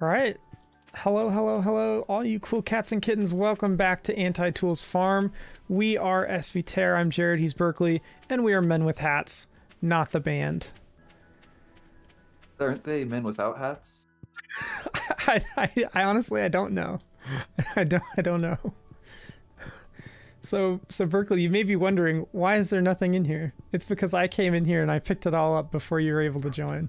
All right. Hello, hello, hello, all you cool cats and kittens. Welcome back to Anti-Tools Farm. We are SV Terror. I'm Jared. He's Berkeley. And we are Men with Hats, not the band. Aren't they men without hats? I honestly, I don't know. I don't know. So Berkeley, you may be wondering, why is there nothing in here? It's because I came in here and I picked it all up before you were able to join.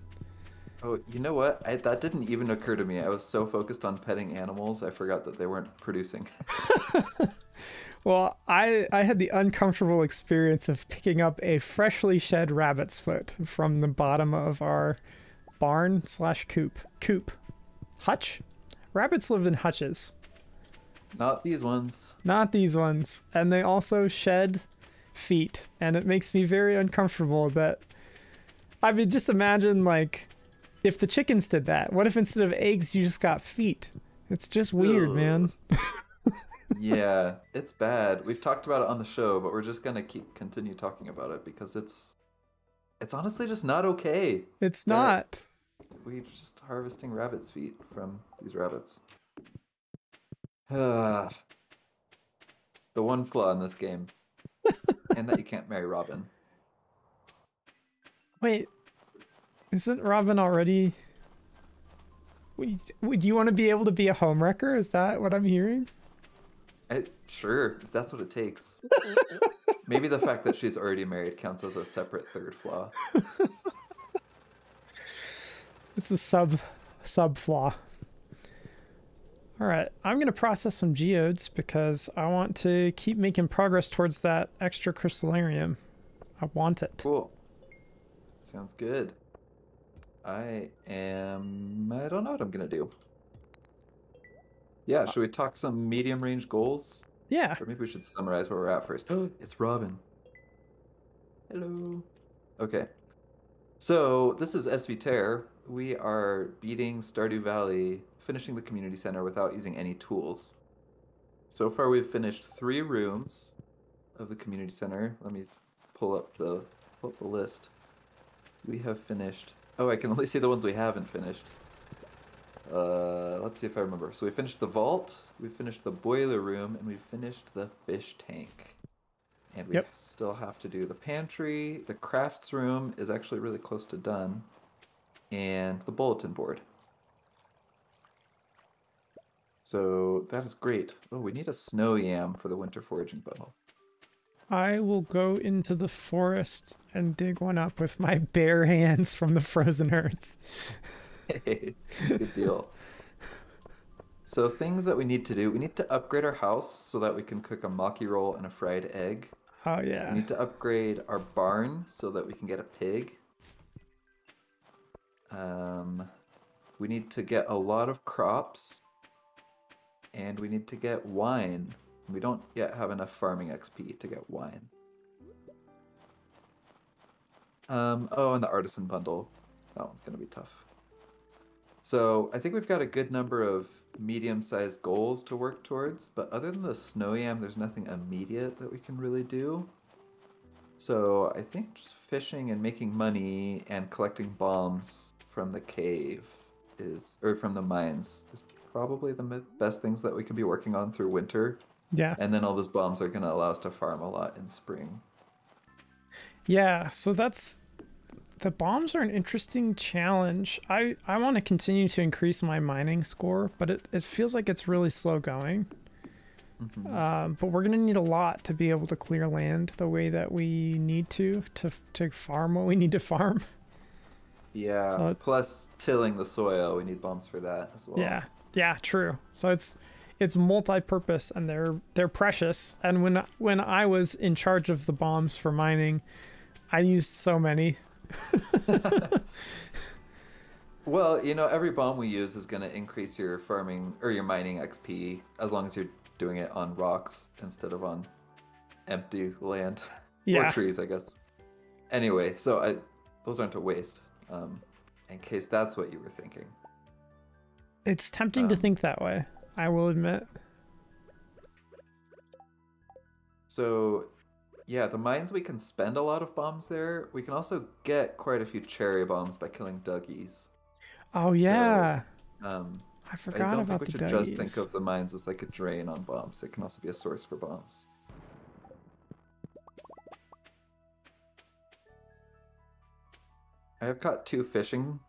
Oh, you know what? That didn't even occur to me. I was so focused on petting animals, I forgot that they weren't producing. Well, I had the uncomfortable experience of picking up a freshly shed rabbit's foot from the bottom of our barn slash coop. Hutch? Rabbits live in hutches. Not these ones. Not these ones. And they also shed feet. And it makes me very uncomfortable that... I mean, just imagine, like, if the chickens did that. What if instead of eggs, you just got feet? It's just weird, Ugh. man. Yeah, it's bad. We've talked about it on the show, but we're just gonna continue talking about it because it's honestly just not okay. It's not. We're just harvesting rabbit's feet from these rabbits. The one flaw in this game. And that you can't marry Robin. Wait, isn't Robin already... Would you want to be able to be a homewrecker? Is that what I'm hearing? Sure, if that's what it takes. Maybe the fact that she's already married counts as a separate third flaw. It's a sub flaw. All right, I'm gonna process some geodes because I want to keep making progress towards that extra crystallarium. I want it. Cool. Sounds good. I don't know what I'm gonna do. Yeah, should we talk some medium range goals? Yeah. Or maybe we should summarize where we're at first. Oh, it's Robin. Hello. Okay. So this is SV Terror. We are beating Stardew Valley, finishing the community center without using any tools. So far we've finished 3 rooms of the community center. Let me pull up the list. We have finished... Oh, I can only see the ones we haven't finished. Let's see if I remember. So we finished the vault, we finished the boiler room, and we finished the fish tank. And we still have to do the pantry. The crafts room is actually really close to done. And the bulletin board. So that is great. Oh, we need a snow yam for the winter foraging bundle. I will go into the forest and dig one up with my bare hands from the frozen earth. Hey, good deal. So things that we need to do, we need to upgrade our house so that we can cook a maki roll and a fried egg. Oh yeah. We need to upgrade our barn so that we can get a pig. We need to get a lot of crops. And we need to get wine. We don't yet have enough farming XP to get wine. Oh, and the artisan bundle. That one's going to be tough. So I think we've got a good number of medium-sized goals to work towards, but other than the snow yam, there's nothing immediate that we can really do. So I think just fishing and making money and collecting bombs from the cave or from the mines is probably the best things that we can be working on through winter. Yeah. And then all those bombs are going to allow us to farm a lot in spring. Yeah, so the bombs are an interesting challenge. I want to continue to increase my mining score, but it feels like it's really slow going. Mm-hmm. But we're going to need a lot to be able to clear land the way that we need to farm what we need to farm. Yeah, so plus tilling the soil, we need bombs for that as well. Yeah, true. So it's multi-purpose and they're precious. And when I was in charge of the bombs for mining, I used so many. Well, you know, every bomb we use is going to increase your farming or your mining XP as long as you're doing it on rocks instead of on empty land or trees, I guess. Anyway, so those aren't a waste. In case that's what you were thinking. It's tempting to think that way, I will admit. So, yeah, the mines, we can spend a lot of bombs there. We can also get quite a few cherry bombs by killing Dougies. Oh, yeah. So, I I forgot don't think about we the should just think duggies. of the mines as like a drain on bombs. It can also be a source for bombs. I have caught 2 fishing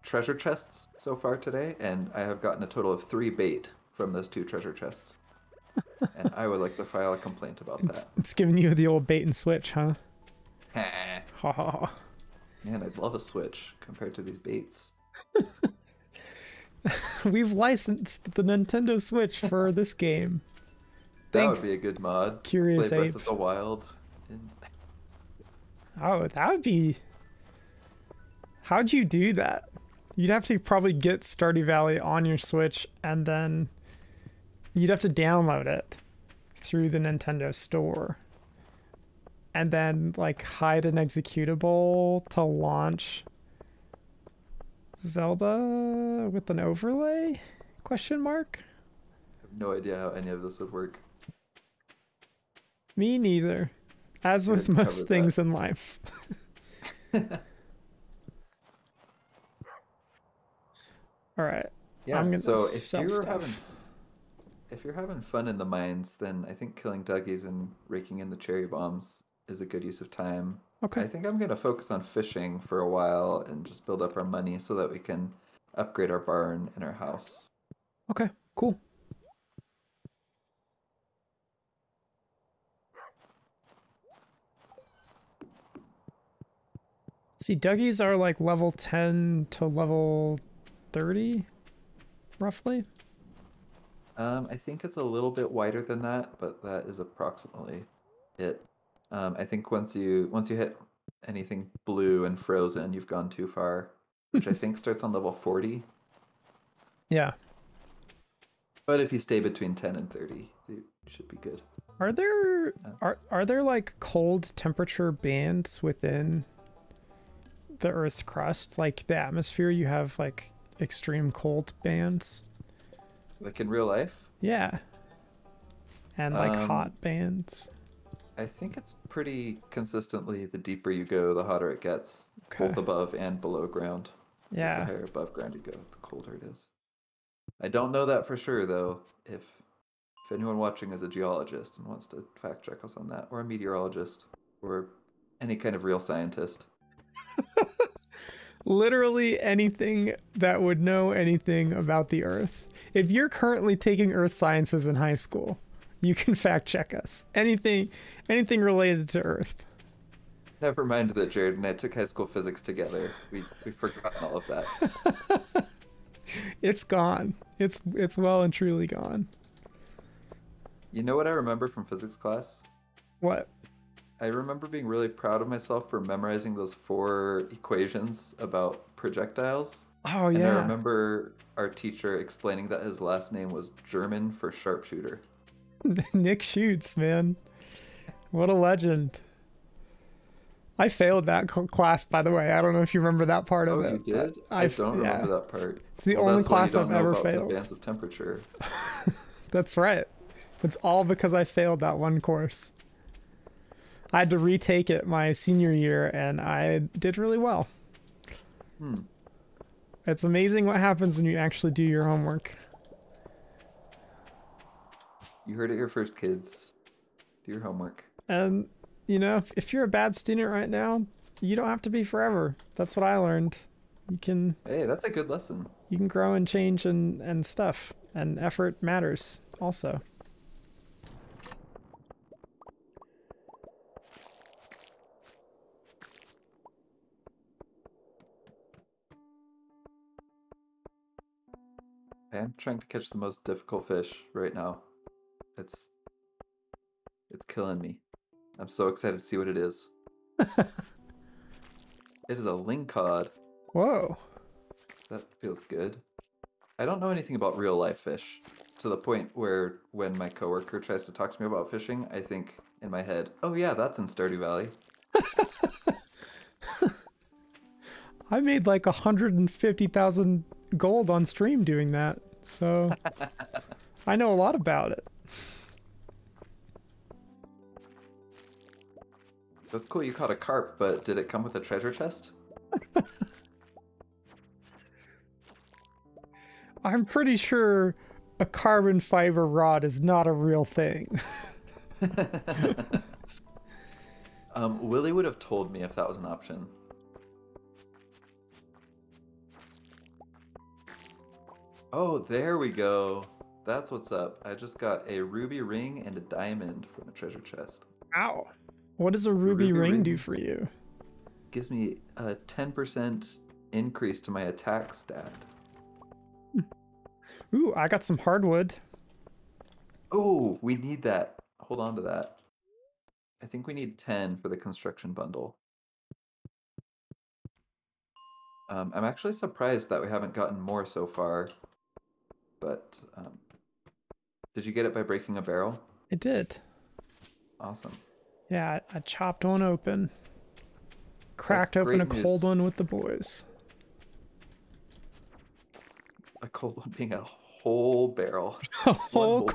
treasure chests so far today, and I have gotten a total of 3 bait from those 2 treasure chests. And I would like to file a complaint about that. It's giving you the old bait and switch, huh? Man, Ha ha ha. I'd love a switch compared to these baits. We've licensed the Nintendo Switch for this game. That would Thanks, be a good mod. Curious Play Ape. Breath of the Wild. And Oh, that would be... How'd you do that? You'd have to probably get Stardew Valley on your Switch, and then you'd have to download it through the Nintendo Store. And then, like, hide an executable to launch Zelda with an overlay? Question mark? I have no idea how any of this would work. Me neither. As with Didn't most cover things that. in life. Alright. Yeah, I'm gonna so sell stuff. if you're having fun in the mines, then I think killing Duggies and raking in the cherry bombs is a good use of time. Okay. I think I'm gonna focus on fishing for a while and just build up our money so that we can upgrade our barn and our house. Okay. Cool. See, Dougies are like level 10 to level 30, roughly. I think it's a little bit wider than that, but that is approximately it. I think once you hit anything blue and frozen, you've gone too far, which I think starts on level 40. Yeah. But if you stay between 10 and 30, you should be good. Are there Uh, are there like cold temperature bands within the Earth's crust? Like the atmosphere, you have like extreme cold bands. Like in real life, Yeah. And like um, hot bands. I think it's pretty consistently the deeper you go, the hotter it gets, Okay. both above and below ground. The Yeah. higher above ground you go, the colder it is. I don't know that for sure though. If anyone watching is a geologist and wants to fact check us on that, or a meteorologist, or any kind of real scientist. Literally anything that would know anything about the Earth. If you're currently taking Earth sciences in high school, you can fact check us. Anything related to Earth. Never mind that Jared and I took high school physics together. We've forgotten all of that. It's gone. It's well and truly gone. You know what I remember from physics class? What? I remember being really proud of myself for memorizing those 4 equations about projectiles. Oh And I yeah. remember our teacher explaining that his last name was German for sharpshooter. Nick Schutz, man. What a legend. I failed that class, by the way. I don't know if you remember that part of Oh, it. you did? But I don't yeah. remember that part. It's the Well, only that's why you class don't I've know ever about the failed. bands of temperature. That's right. It's all because I failed that one course. I had to retake it my senior year, and I did really well. Hmm. It's amazing what happens when you actually do your homework. You heard it here first, kids. Do your homework. And, you know, if you're a bad student right now, you don't have to be forever. That's what I learned. You can Hey, that's a good lesson. grow and change and stuff. And effort matters also. I'm trying to catch the most difficult fish right now. It's killing me. I'm so excited to see what it is. It is a lingcod. Whoa. That feels good. I don't know anything about real life fish, to the point where when my coworker tries to talk to me about fishing, I think in my head, oh yeah, that's in Stardew Valley. I made like 150,000 gold on stream doing that. So I know a lot about it. That's cool, you caught a carp, but did it come with a treasure chest? I'm pretty sure a carbon fiber rod is not a real thing. Willie would have told me if that was an option. Oh, there we go. That's what's up. I just got a ruby ring and a diamond from a treasure chest. Ow. What does a ruby ring do for you? Gives me a 10% increase to my attack stat. Ooh, I got some hardwood. Oh, we need that. Hold on to that. I think we need 10 for the construction bundle. I'm actually surprised that we haven't gotten more so far. But did you get it by breaking a barrel? I did. Awesome. Yeah, I chopped one open. Cracked open a cold one with the boys. A cold one being a whole barrel. A whole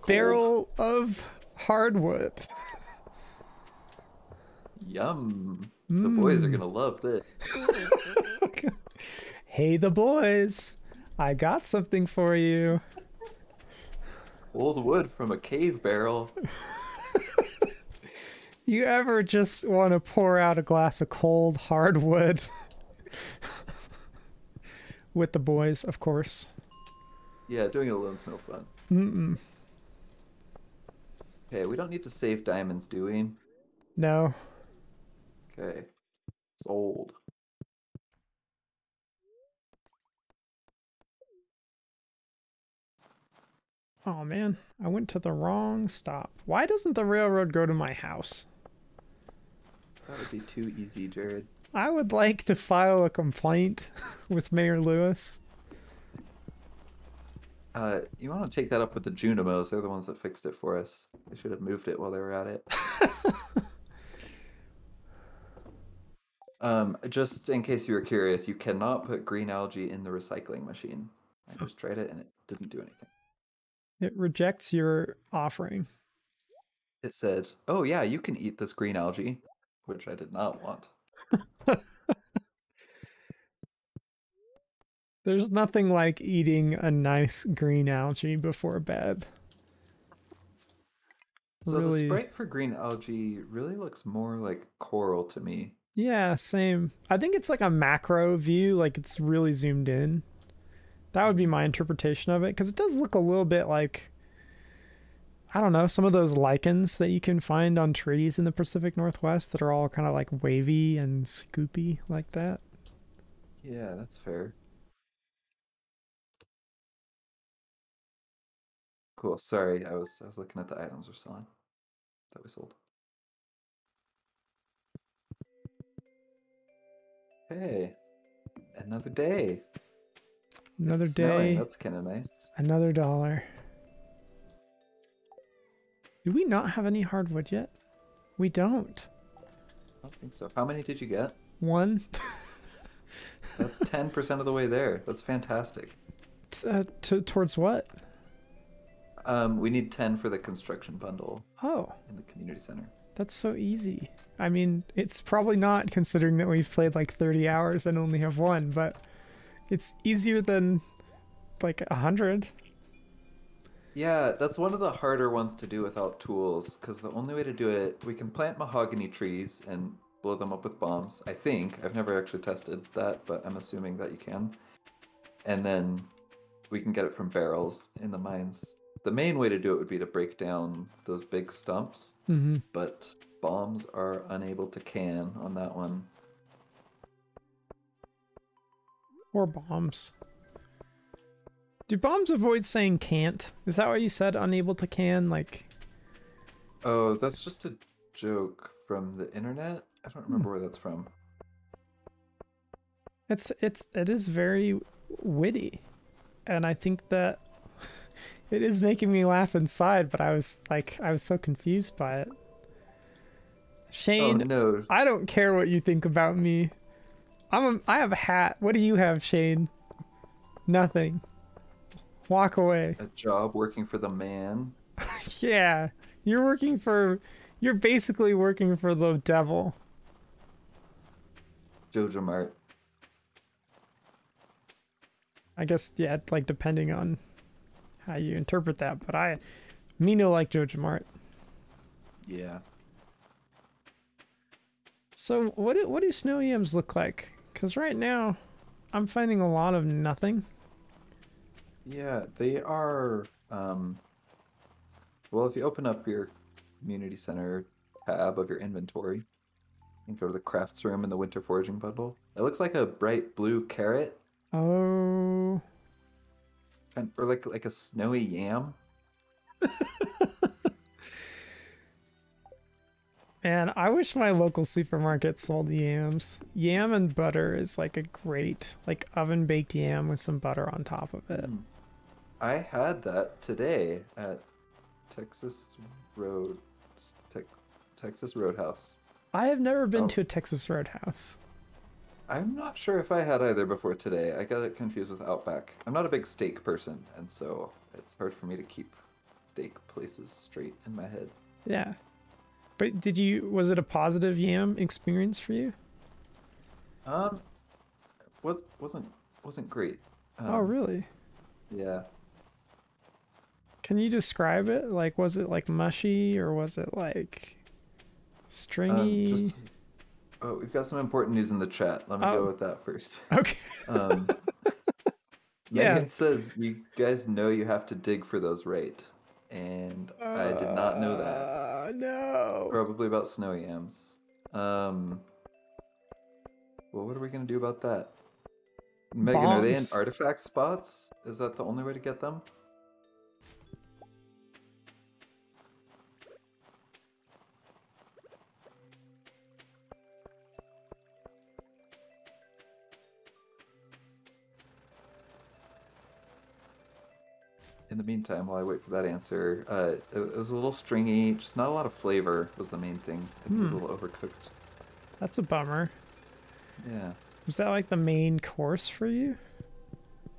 barrel of hardwood. Yum. The boys are gonna love this. Hey, the boys. I got something for you. Old wood from a cave barrel. You ever just want to pour out a glass of cold hardwood? With the boys, of course. Yeah, doing it alone's no fun. Mm-mm. Okay, we don't need to save diamonds, do we? No. Okay. Sold. Oh man, I went to the wrong stop. Why doesn't the railroad go to my house? That would be too easy, Jared. I would like to file a complaint with Mayor Lewis. You want to take that up with the Junimos. They're the ones that fixed it for us. They should have moved it while they were at it. Just in case you were curious, you cannot put green algae in the recycling machine. I just tried it and it didn't do anything. It rejects your offering. It said, "Oh yeah, you can eat this green algae," which I did not want. There's nothing like eating a nice green algae before bed. So the sprite for green algae really looks more like coral to me. Yeah, same. I think it's like a macro view, like it's really zoomed in. That would be my interpretation of it, because it does look a little bit like, I don't know, some of those lichens that you can find on trees in the Pacific Northwest that are all kind of like wavy and scoopy like that. Yeah, that's fair. Cool. Sorry, I was looking at the items we're selling that we sold. Hey, another day. Another It's day. Snowing. That's kind of nice. Another $1. Do we not have any hardwood yet? We don't. I don't think so. How many did you get? 1. That's 10% of the way there. That's fantastic. Towards what? We need 10 for the construction bundle. Oh. In the community center. That's so easy. I mean, it's probably not, considering that we've played like 30 hours and only have 1, but it's easier than like 100. Yeah, that's one of the harder ones to do without tools, because the only way to do it, we can plant mahogany trees and blow them up with bombs, I think. I've never actually tested that, but I'm assuming that you can. And then we can get it from barrels in the mines. The main way to do it would be to break down those big stumps, but bombs are unable to can on that one. Or bombs. Do bombs avoid saying can't? Is that what you said? Unable to can? Like... Oh, that's just a joke from the internet? I don't remember where that's from. It is very witty. And I think that it is making me laugh inside, but I was so confused by it. Shane, oh, no. I don't care what you think about me. I have a hat. What do you have, Shane? Nothing. Walk away. A job working for the man. Yeah, you're basically working for the devil. Jojo Mart. I guess, yeah, like depending on how you interpret that. But me no like Joja Mart. Yeah. So what do snow yams look like? Because right now, I'm finding a lot of nothing. Yeah, they are. Well, if you open up your community center tab of your inventory and go to the crafts room in the winter foraging bundle, it looks like a bright blue carrot, Oh, or like a snowy yam. and I wish my local supermarket sold yams. Yam and butter is like a great, like oven baked yam with some butter on top of it. Hmm. I had that today at Texas Road, Tex Texas Roadhouse. I have never been Oh, to a Texas Roadhouse. I'm not sure if I had either before today. I got it confused with Outback. I'm not a big steak person, and so it's hard for me to keep steak places straight in my head. Yeah. But was it a positive yam experience for you? Um, wasn't wasn't great. Oh, Um, really? yeah. Can you describe it? Like, was it like mushy or was it like stringy? Just oh, we've got some important news in the chat. Let me go Oh, with that first. okay. Um, Yeah. Megan says you guys know you have to dig for those right, and I did not know that. No. Probably about snow yams. Um, well, what are we gonna do about that? Megan, are they in Bombs. artifact spots? Is that the only way to get them? In the meantime, while I wait for that answer, it was a little stringy, just not a lot of flavor was the main thing. I think it was a Hmm. little overcooked. That's a bummer. Yeah. Was that like the main course for you?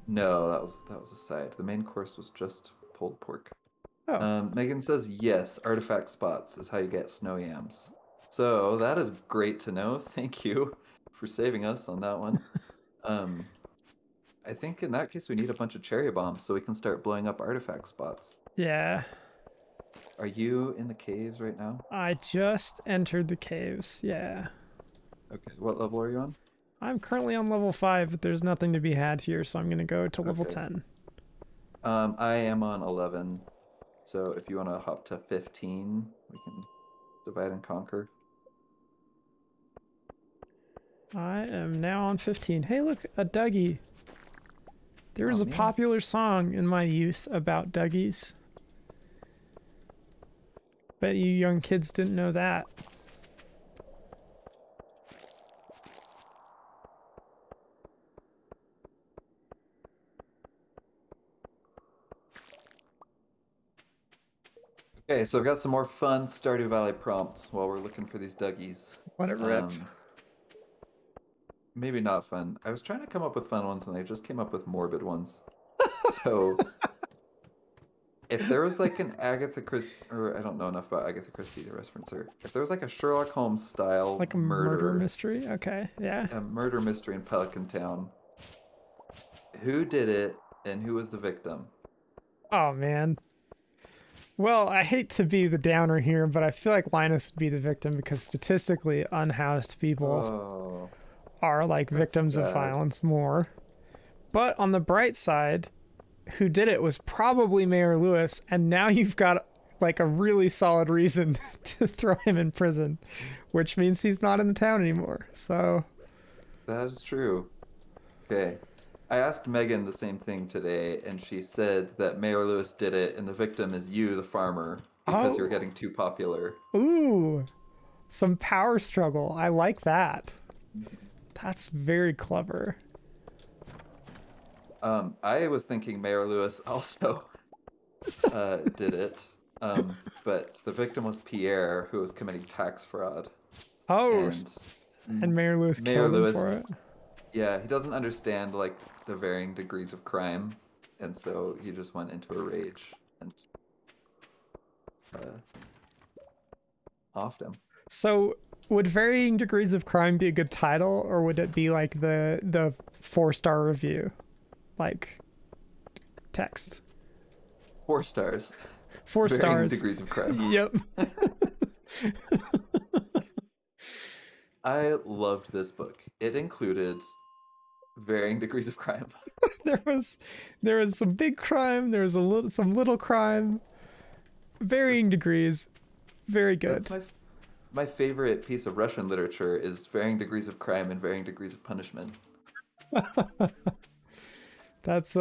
No, that was a side. The main course was just pulled pork. Oh. Megan says yes, artifact spots is how you get snow yams. So that is great to know. Thank you for saving us on that one. Um, I think in that case we need a bunch of cherry bombs so we can start blowing up artifact spots. Yeah. Are you in the caves right now? I just entered the caves. Yeah. Okay, what level are you on? I'm currently on level 5, but there's nothing to be had here, so I'm going to go to level Okay. 10. I am on 11, so if you want to hop to 15, we can divide and conquer. I am now on 15. Hey, look, a Dougie. There was Oh a man. popular song in my youth about Dougies. Bet you young kids didn't know that. Okay, so I've got some more fun Stardew Valley prompts while we're looking for these Dougies. What a rip. Um, maybe not fun. I was trying to come up with fun ones and I just came up with morbid ones. So if there was like an Agatha Christie, or I don't know enough about Agatha Christie to reference her. If there was like a Sherlock Holmes style Like a murder murder, mystery? Okay, yeah. a murder mystery in Pelican Town, who did it and who was the victim? Oh, man. Well, I hate to be the downer here, but I feel like Linus would be the victim because statistically, unhoused people Oh, are like that's victims of sad. violence more. But on the bright side, who did it was probably Mayor Lewis, and now you've got like a really solid reason to throw him in prison, which means he's not in the town anymore. So, That is true. Okay. I asked Megan the same thing today, and she said that Mayor Lewis did it, and the victim is you, the farmer, because you're oh, getting too popular. ooh, some power struggle. I like that. That's very clever. I was thinking Mayor Lewis also did it, but the victim was Pierre, who was committing tax fraud, Oh, and and Mayor Lewis Mayor killed him Lewis, for it. yeah, he doesn't understand like the varying degrees of crime, and so he just went into a rage and uh, offed him. So, would varying degrees of crime be a good title, or would it be like the 4-star review? like text. 4 stars. 4 Varying stars. degrees of crime. Yep. I loved this book. It included varying degrees of crime. there was some big crime, there was some little crime, varying degrees. Very good. That's my favorite piece of Russian literature is varying degrees of crime and varying degrees of punishment. That's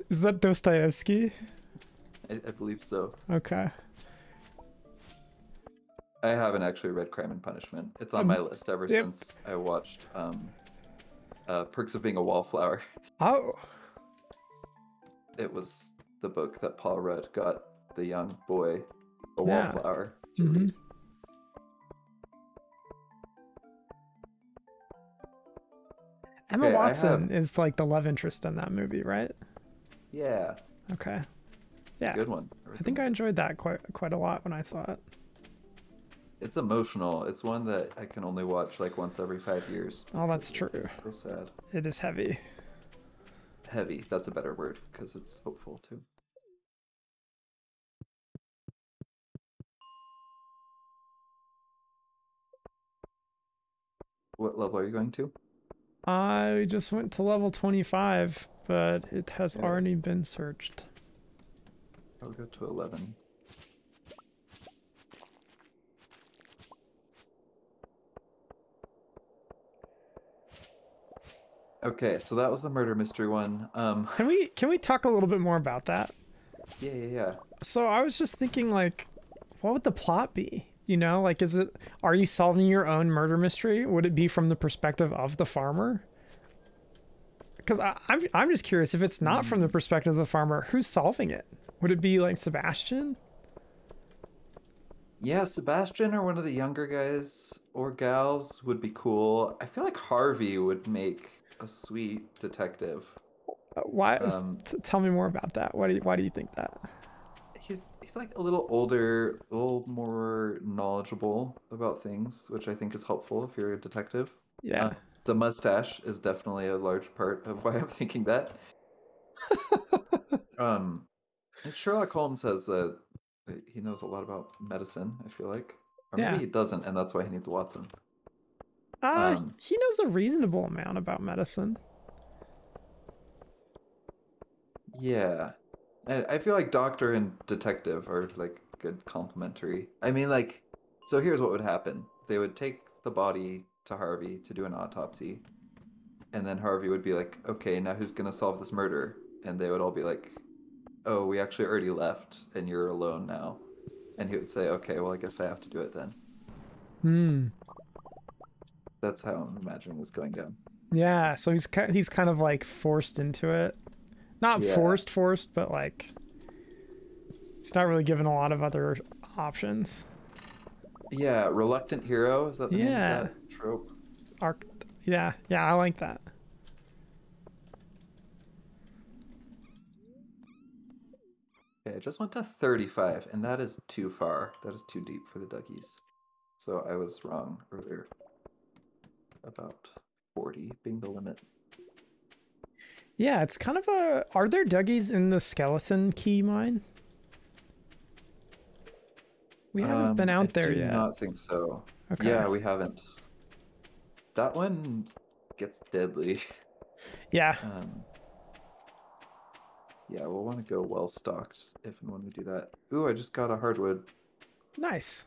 is that Dostoevsky? I believe so. Okay. I haven't actually read Crime and Punishment. It's on my list ever since I watched Perks of Being a Wallflower. Oh. It was the book that Paul Rudd got the young boy a wallflower to read. Emma Watson is like the love interest in that movie, right? Yeah. Okay. Yeah. Good one. I think I enjoyed that quite a lot when I saw it. It's emotional. It's one that I can only watch like once every 5 years. Oh, that's true. It's so sad. It is heavy. Heavy. That's a better word because it's hopeful too. What level are you going to? I just went to level 25, but it has already been searched. I'll go to 11. Okay, so that was the murder mystery one. Can we talk a little bit more about that? Yeah. So I was just thinking, like, what would the plot be? You know, like, are you solving your own murder mystery? Would it be from the perspective of the farmer? Because I'm just curious, if it's not from the perspective of the farmer, who's solving it? Would it be like Sebastian? Yeah, Sebastian or one of the younger guys or gals would be cool. I feel like Harvey would make a sweet detective. Why? Tell me more about that. Why do you think that? He's like a little older, a little more knowledgeable about things, which I think is helpful if you're a detective. Yeah. The mustache is definitely a large part of why I'm thinking that. And Sherlock Holmes has he knows a lot about medicine, I feel like. Or maybe he doesn't, and that's why he needs Watson. He knows a reasonable amount about medicine. Yeah. I feel like doctor and detective are like good complementary. I mean, like, so here's what would happen. They would take the body to Harvey to do an autopsy. And then Harvey would be like, okay, now who's going to solve this murder? And they would all be like, oh, we actually already left and you're alone now. And he would say, okay, well, I guess I have to do it then. That's how I'm imagining this going down. Yeah, so he's kind of like forced into it. Not forced, but like he's not really given a lot of other options. Yeah, reluctant hero, is that the name of that trope? Yeah, I like that. Okay, I just went to 35, and that is too far. That is too deep for the Dougies. So I was wrong earlier about 40 being the limit. Yeah, it's kind of a... Are there Dougies in the skeleton key mine? We haven't been out there yet. I do not think so. Okay. Yeah, we haven't. That one gets deadly. Yeah. Yeah, we'll want to go well stocked if and when we do that. Ooh, I just got a hardwood. Nice.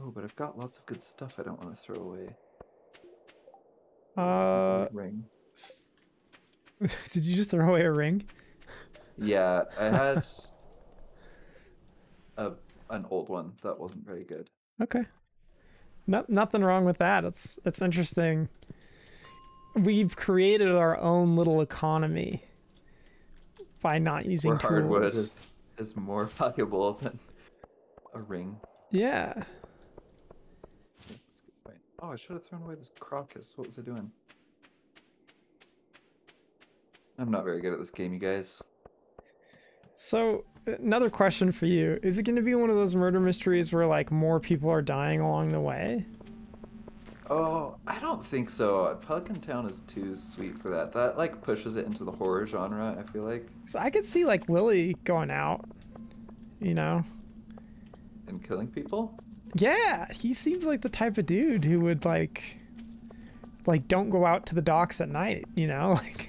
Oh, but I've got lots of good stuff I don't want to throw away. Ring. Did you just throw away a ring? Yeah, I had an old one that wasn't very good. Okay. Nothing wrong with that. It's interesting. We've created our own little economy by not using Where tools. hardwood is more valuable than a ring. Yeah. That's a good point. Oh, I should have thrown away this crocus. What was I doing? I'm not very good at this game, you guys. So, another question for you. Is it going to be one of those murder mysteries where, like, more people are dying along the way? Oh, I don't think so. Pelican Town is too sweet for that. That like pushes it into the horror genre, I feel like. So I could see like Willie going out, you know? And killing people? Yeah, he seems like the type of dude who would like don't go out to the docks at night, you know? Like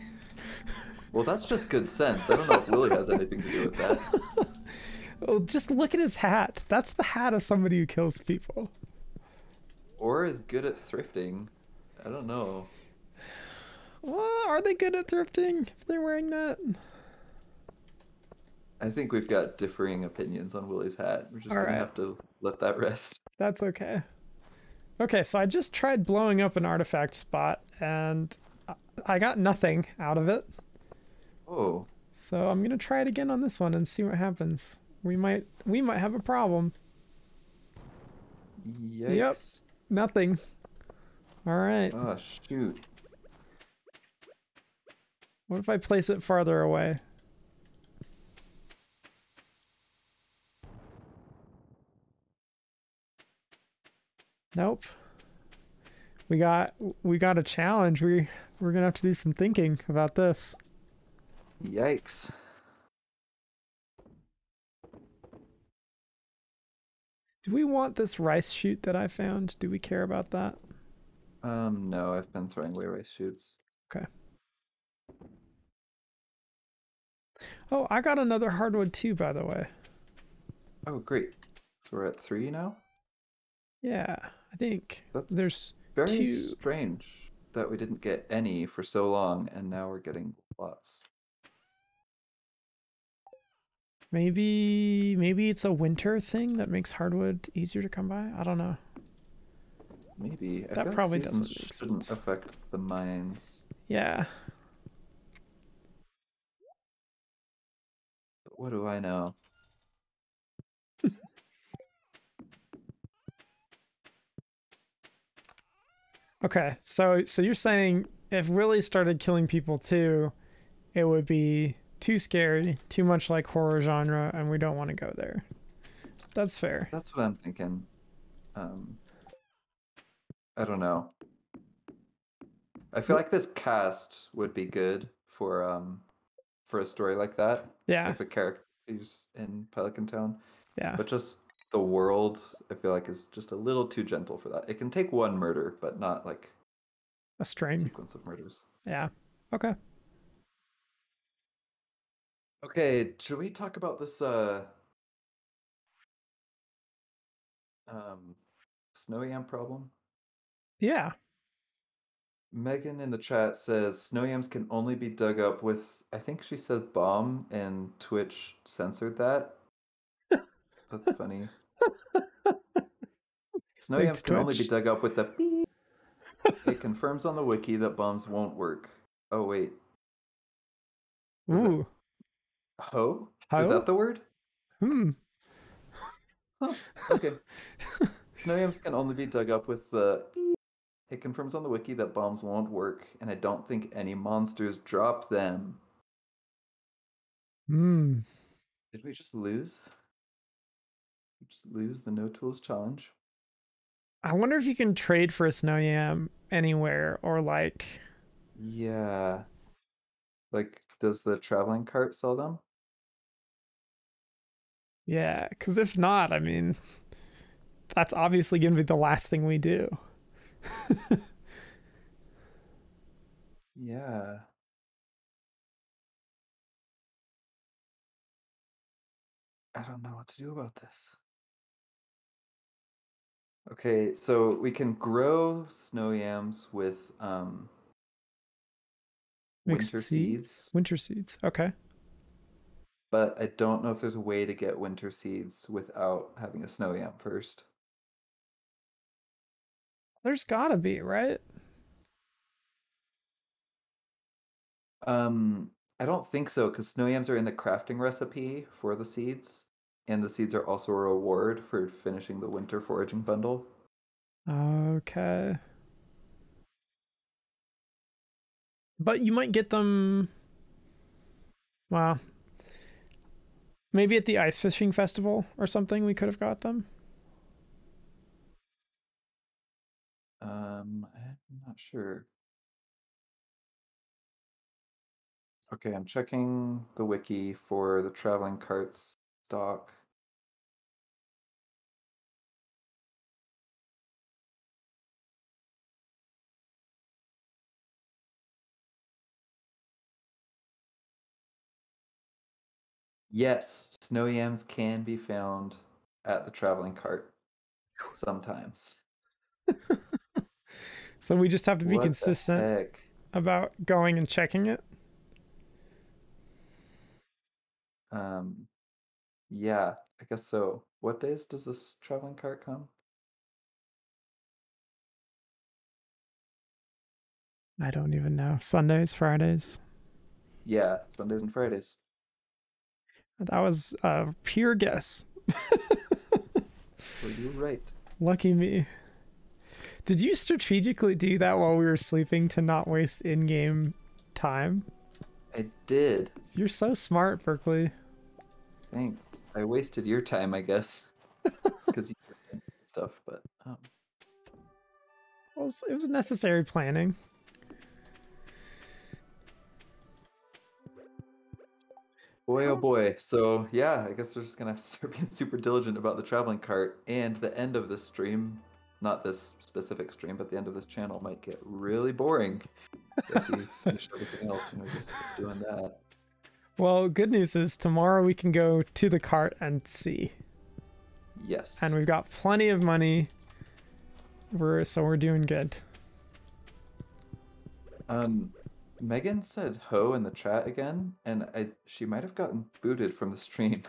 Well, that's just good sense. I don't know if Willie has anything to do with that. well, just look at his hat. That's the hat of somebody who kills people. Or is good at thrifting. I don't know. Well, are they good at thrifting if they're wearing that? I think we've got differing opinions on Willie's hat. We're just All gonna right, have to let that rest. that's okay. Okay, so I just tried blowing up an artifact spot and I got nothing out of it. Oh, So I'm gonna try it again on this one and see what happens. We might have a problem. Yep, yikes. nothing. All right. Oh, shoot. What if I place it farther away? Nope. We got a challenge. We're gonna have to do some thinking about this. Yikes. Do we want this rice shoot that I found? Do we care about that? No, I've been throwing away rice shoots. Okay. Oh, I got another hardwood too, by the way. Oh, great. So we're at 3 now? Yeah, I think That's there's very two. strange that we didn't get any for so long, and now we're getting lots. Maybe it's a winter thing that makes hardwood easier to come by. I don't know. Maybe. I That feel like probably seasons doesn't make shouldn't sense. affect the mines. Yeah. But what do I know? Okay. So you're saying if Willie started killing people too, it would be too scary, too much like horror genre, and we don't want to go there. That's fair. That's what I'm thinking. Um, I don't know. I feel like this cast would be good for a story like that. Yeah. Like the characters in Pelican Town. Yeah. But just the world, I feel like is just a little too gentle for that. It can take one murder, but not like A a string. sequence of murders. Yeah. Okay. Okay, should we talk about this um snow yam problem? Yeah. Megan in the chat says snow yams can only be dug up with, I think she says bomb, and Twitch censored that. That's funny. Snow Thanks, yams can only be Twitch. dug up with the beep. It confirms on the wiki that bombs won't work. Oh wait, is it Ooh. ho? Is How? that the word? Hmm. Huh. Okay. Snow yams can only be dug up with the beep. It confirms on the wiki that bombs won't work, and I don't think any monsters drop them. Hmm. Did we just lose? We just lose the no tools challenge? I wonder if you can trade for a snow yam anywhere or like Yeah. Like, does the traveling cart sell them? yeah, because if not, I mean, that's obviously going to be the last thing we do. Yeah. I don't know what to do about this. Okay, so we can grow snow yams with Mixed winter seeds? seeds, Winter seeds. Okay. but I don't know if there's a way to get winter seeds without having a snow yam first. There's gotta be, right? Um, I don't think so, because snow yams are in the crafting recipe for the seeds, and the seeds are also a reward for finishing the winter foraging bundle. Okay. But you might get them, well, maybe at the ice fishing festival or something we could have got them. I'm not sure. Okay, I'm checking the wiki for the traveling carts stock. Yes, snow yams can be found at the traveling cart sometimes. So we just have to be What the consistent heck? about going and checking it. Um, yeah, I guess so. What days does this traveling cart come? I don't even know. Sundays, Fridays. Yeah, Sundays and Fridays. That was a pure guess. So you're right. Lucky me. Did you strategically do that while we were sleeping to not waste in-game time? I did. You're so smart, Berkeley. Thanks. I wasted your time, I guess, because you did stuff, but It was necessary planning. boy, oh boy. So yeah, I guess we're just gonna have to start being super diligent about the traveling cart. And the end of this stream, not this specific stream, but the end of this channel might get really boring if we finish everything else and we're just doing that. Well, good news is tomorrow we can go to the cart and see. Yes. And we've got plenty of money. So we're doing good. Megan said ho in the chat again, and she might have gotten booted from the stream.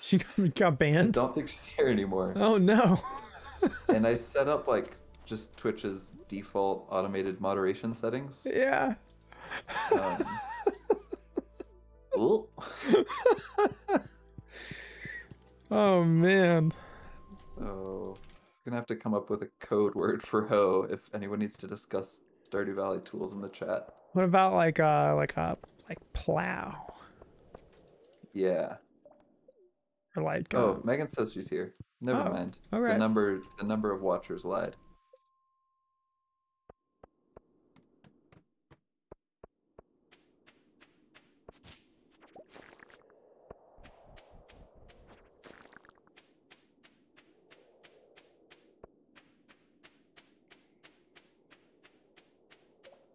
She got I banned? don't think she's here anymore. Oh no. And I set up like just Twitch's default automated moderation settings. Yeah. Ooh. Oh man. So we're gonna have to come up with a code word for ho if anyone needs to discuss Stardew Valley tools in the chat. What about like plow? Yeah. Or like Oh, Megan says she's here. Never mind. All right. The number of watchers lied.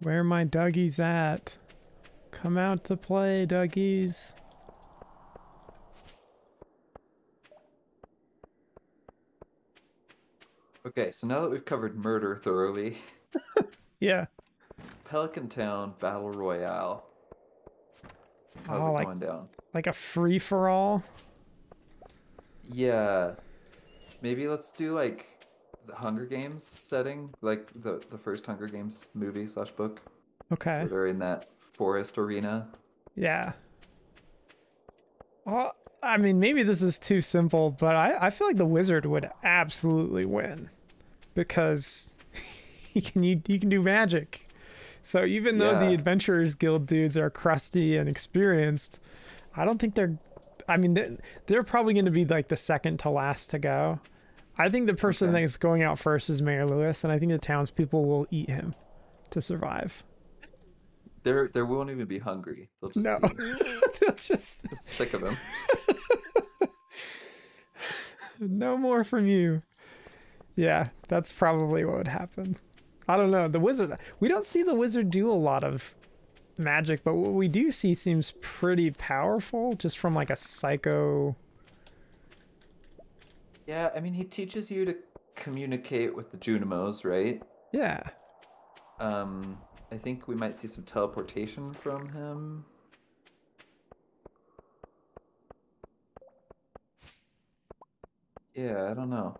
Where my Dougies at? Come out to play, Dougies. Okay, so now that we've covered murder thoroughly, Yeah. Pelican Town Battle Royale. How's it going down? Like a free-for-all? Yeah. Maybe let's do like the Hunger Games setting, like the first Hunger Games movie / book. Okay. Where they're in that forest arena. Yeah. Well, I mean, maybe this is too simple, but I feel like the wizard would absolutely win because he can do magic. So even though the Adventurers Guild dudes are crusty and experienced, I don't think they're probably going to be like the second to last to go. I think the person that's going out first is Mayor Lewis, and I think the townspeople will eat him to survive. There won't even be hungry. They'll just no. That's just sick of him. No more from you. Yeah, that's probably what would happen. I don't know. The wizard, we don't see the wizard do a lot of magic, but what we do see seems pretty powerful just from like a psycho. Yeah, I mean, he teaches you to communicate with the Junimos, right? Yeah. I think we might see some teleportation from him. Yeah, I don't know.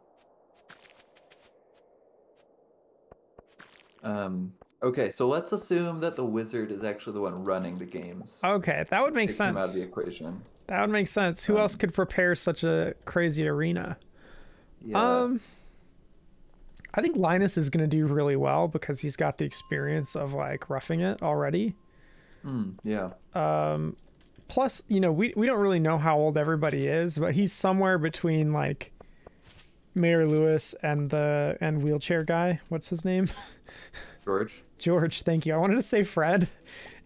Okay, so let's assume that the wizard is actually the one running the games. Okay, that would make sense. Take him out of the equation. That would make sense. Who else could prepare such a crazy arena? Yeah. I think Linus is going to do really well because he's got the experience of like roughing it already. Yeah. Plus, you know, we don't really know how old everybody is, but he's somewhere between like Mayor Lewis and the wheelchair guy. What's his name? George. George. Thank you. I wanted to say Fred,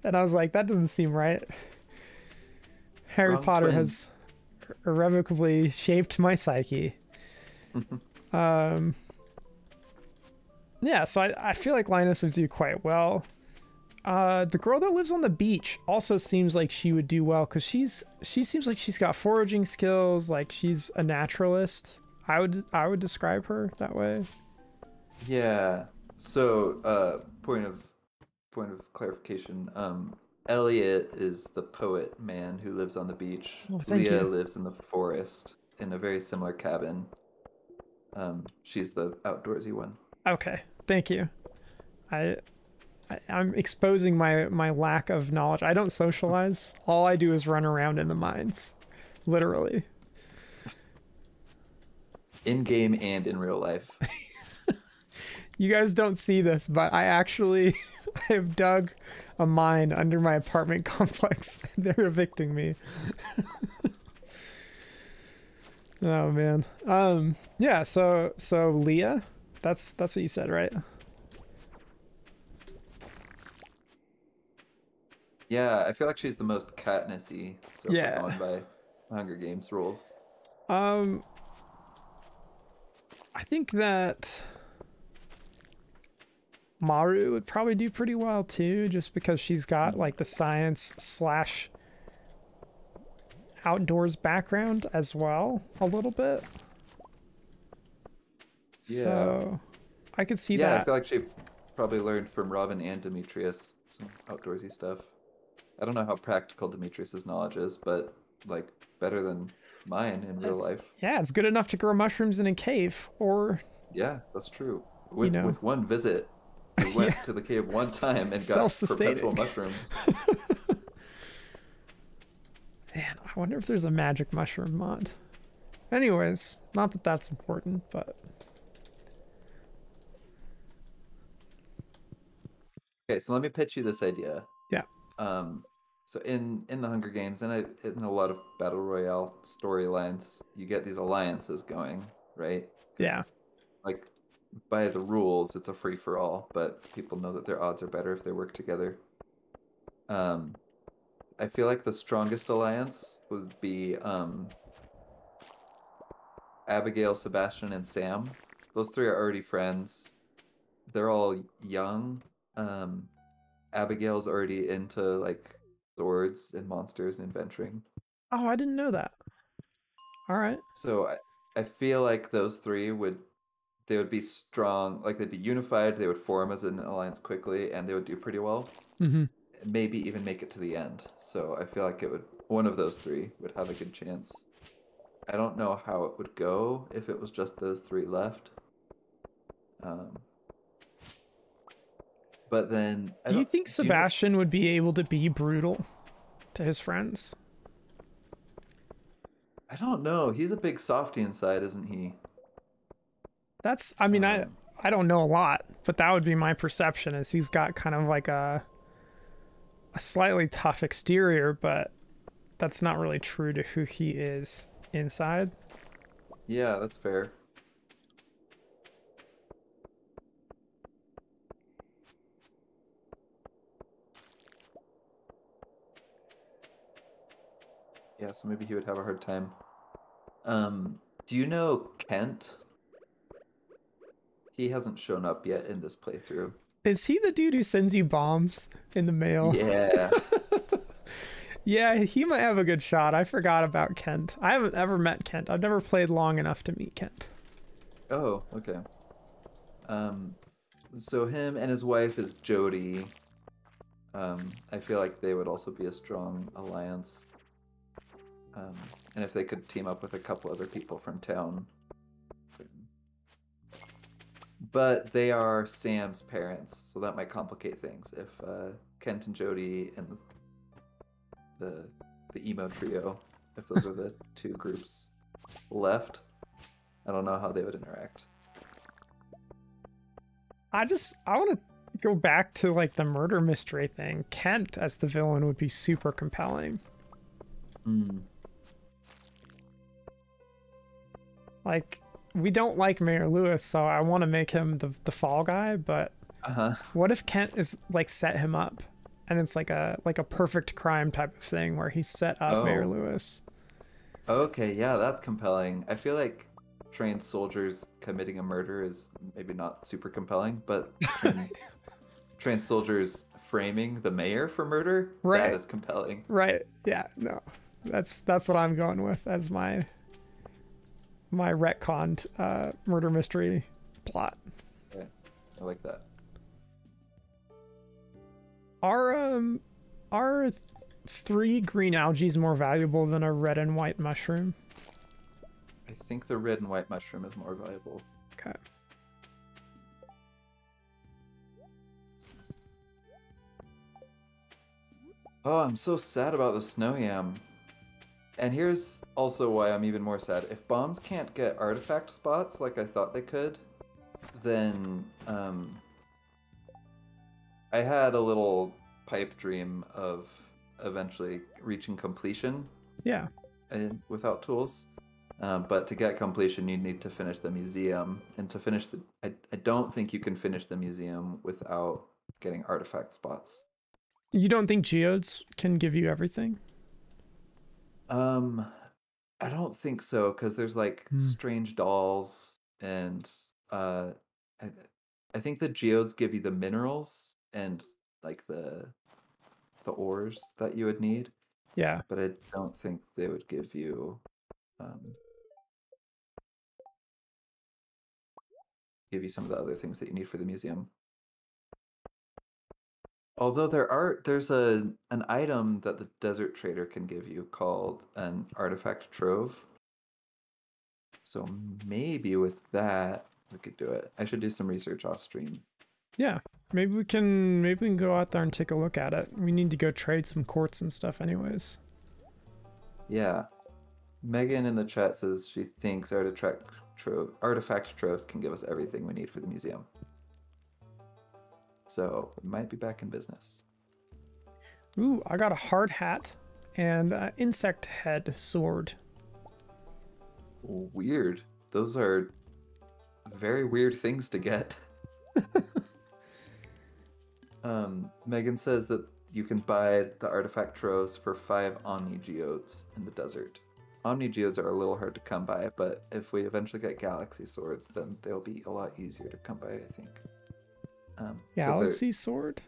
and I was like, that doesn't seem right. Harry Wrong Potter twin. has irrevocably shaped my psyche. Yeah, so I feel like Linus would do quite well. The girl that lives on the beach also seems like she would do well because she seems like she's got foraging skills, like she's a naturalist. I would describe her that way. Yeah. So, point of clarification. Elliot is the poet man who lives on the beach. Oh, thank Leah you. lives in the forest in a very similar cabin. She's the outdoorsy one. Okay, thank you. I'm exposing my lack of knowledge. I don't socialize. All I do is run around in the mines, literally. In game and in real life. You guys don't see this, but I actually I have dug a mine under my apartment complex. They're evicting me. Oh man. Yeah, so Leah, that's what you said, right? Yeah, I feel like she's the most Katniss-y, so if Yeah. we're going by Hunger Games rules. I think that Maru would probably do pretty well too, just because she's got like the science slash outdoors background as well, a little bit. Yeah. So I could see Yeah, I that. feel like she probably learned from Robin and Demetrius some outdoorsy stuff. I don't know how practical Demetrius's knowledge is, but like better than mine in real life. Yeah, it's good enough to grow mushrooms in a cave, or Yeah, that's true. you know, With one visit, we went to the cave one time and got Self-sustaining. perpetual mushrooms. Man, I wonder if there's a magic mushroom mod. Anyways, not that that's important, but Okay, so let me pitch you this idea. yeah. So in the Hunger Games and in a lot of battle royale storylines, you get these alliances going, right? 'Cause, Yeah. like by the rules, it's a free for all, but people know that their odds are better if they work together. Um, I feel like the strongest alliance would be Abigail, Sebastian, and Sam. Those three are already friends. They're all young. Um, Abigail's already into like swords and monsters and adventuring. Oh, I didn't know that. All right. So I feel like those three they would be strong, like they'd be unified, they would form as an alliance quickly, and they would do pretty well. Mm-hmm. Maybe even make it to the end. So I feel like one of those three would have a good chance. I don't know how it would go if it was just those three left. But then Do you think do you know- Sebastian would be able to be brutal to his friends? I don't know. He's a big softy inside, isn't he? That's, I mean, I don't know a lot, but that would be my perception, is he's got kind of like a slightly tough exterior, but that's not really true to who he is inside. Yeah, that's fair. Yeah, so maybe he would have a hard time. Do you know Kent? He hasn't shown up yet in this playthrough. Is he the dude who sends you bombs in the mail? Yeah. Yeah, he might have a good shot. I forgot about Kent. I haven't ever met Kent. I've never played long enough to meet Kent. Oh, okay. So him and his wife is Jody. I feel like they would also be a strong alliance. And if they could team up with a couple other people from town. But they are Sam's parents, so that might complicate things. If Kent and Jody and the emo trio, if those are the two groups left, I don't know how they would interact. I want to go back to like the murder mystery thing. Kent as the villain would be super compelling. Hmm. Like, we don't like Mayor Lewis, so I want to make him the fall guy, but Uh-huh. what if Kent is like set him up and it's like a perfect crime type of thing where he set up Mayor Oh, Lewis? okay, yeah, that's compelling. I feel like trained soldiers committing a murder is maybe not super compelling, but trained soldiers framing the mayor for murder, that Right. is compelling. Right. Yeah, no. That's what I'm going with as my retconned murder mystery plot. Yeah, I like that. Are three green algae more valuable than a red and white mushroom? I think the red and white mushroom is more valuable. Okay. Oh, I'm so sad about the snow yam. And here's also why I'm even more sad. If bombs can't get artifact spots like I thought they could, then I had a little pipe dream of eventually reaching completion Yeah. without tools. But to get completion, you need to finish the museum, and to finish I don't think you can finish the museum without getting artifact spots. You don't think geodes can give you everything? Um, I don't think so because there's like Hmm. strange dolls and uh, I, I think the geodes give you the minerals and like the ores that you would need, Yeah. but I don't think they would um give you some of the other things that you need for the museum. Although there's an item that the desert trader can give you called an artifact trove. So maybe with that we could do it. I should do some research off stream. Yeah. Maybe we can go out there and take a look at it. We need to go trade some quartz and stuff anyways. Yeah. Megan in the chat says she thinks artifact troves can give us everything we need for the museum. So we might be back in business. Ooh, I got a hard hat and insect head sword. Weird. Those are very weird things to get. Megan says that you can buy the artifact troves for 5 Omni Geodes in the desert. Omni Geodes are a little hard to come by, but if we eventually get Galaxy Swords, then they'll be a lot easier to come by, I think. 'Cause they're Galaxy sword?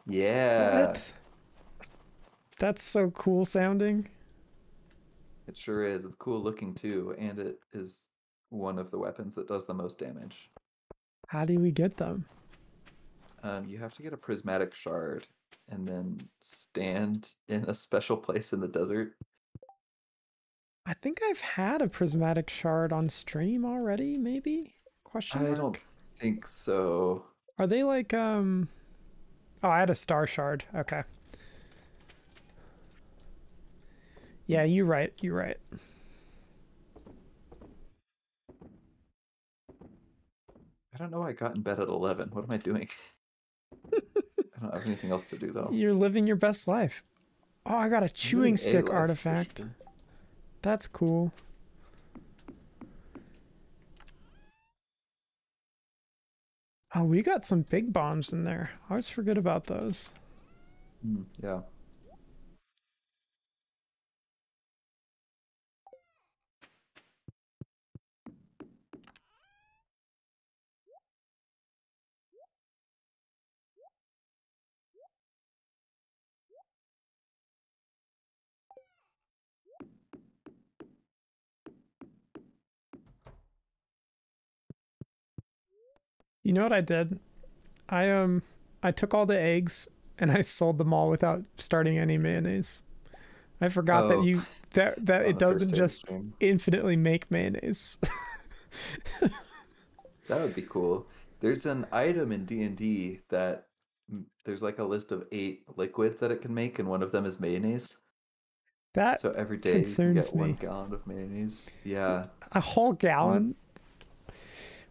yeah, What? That's so cool sounding. it sure is. It's cool looking too, and it is one of the weapons that does the most damage. How do we get them? You have to get a prismatic shard and then stand in a special place in the desert. I think I've had a prismatic shard on stream already, maybe? Question I don't mark? think so. Are they like oh, I had a star shard. Okay. Yeah, you're right. You're right. I don't know why I got in bed at 11. What am I doing? I don't have anything else to do though. You're living your best life. Oh, I got a I'm living chewing a stick life for artifact. sure. That's cool. Oh, we got some big bombs in there. I always forget about those. Yeah. You know what I did? I took all the eggs and I sold them all without starting any mayonnaise. I forgot that Oh, you that on it the first doesn't day of the just stream. infinitely make mayonnaise. That would be cool. There's an item in D&D that there's like a list of 8 liquids that it can make, and one of them is mayonnaise. That So every day you can get concerns one me. gallon of mayonnaise. Yeah. A whole One, gallon?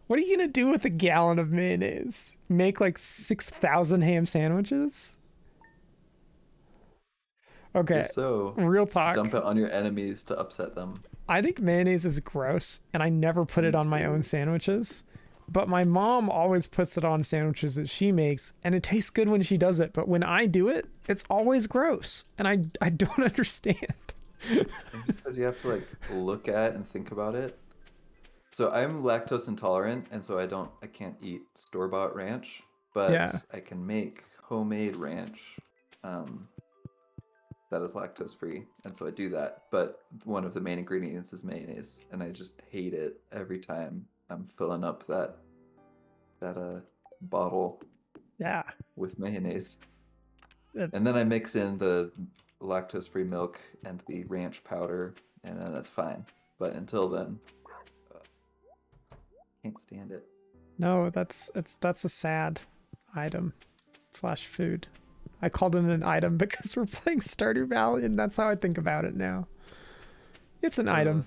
What are you gonna do with a gallon of mayonnaise? Make like 6,000 ham sandwiches? Okay, Just so real talk. dump it on your enemies to upset them. I think mayonnaise is gross, and I never put Me it on my own too. sandwiches. But my mom always puts it on sandwiches that she makes, and it tastes good when she does it. But when I do it, it's always gross, and I don't understand. And just because you have to like look at and think about it. So I'm lactose intolerant, and so I can't eat store-bought ranch, but Yeah, I can make homemade ranch um, that is lactose free, and so I do that. But one of the main ingredients is mayonnaise, and I just hate it every time I'm filling up that bottle yeah. with mayonnaise. It, And then I mix in the lactose-free milk and the ranch powder, and then it's fine. But until then, uh, can't stand it. no, that's a sad item slash food. I called it an item because we're playing Stardew Valley, and that's how I think about it now. It's an Uh, item.